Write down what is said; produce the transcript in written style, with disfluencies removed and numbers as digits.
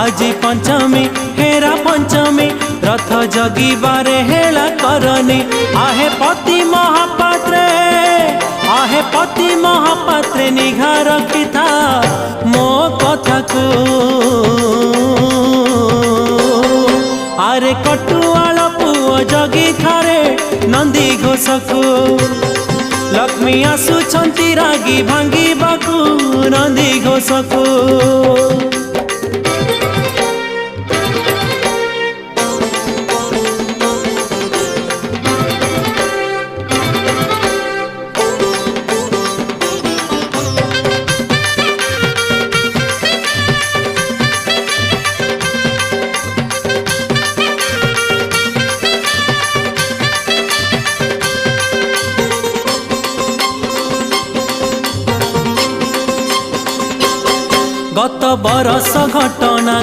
आज पंचमी हेरा पंचमी रथ जगिबारे हेला करनी आहे पति महापात्रे निघा रखी था मो कथा को आरे कटुआल पुओ जगी थारे नंदी घोष को लक्ष्मी आसुछंती रागी भांगी बाकू नंदी घोष को गत बरस घट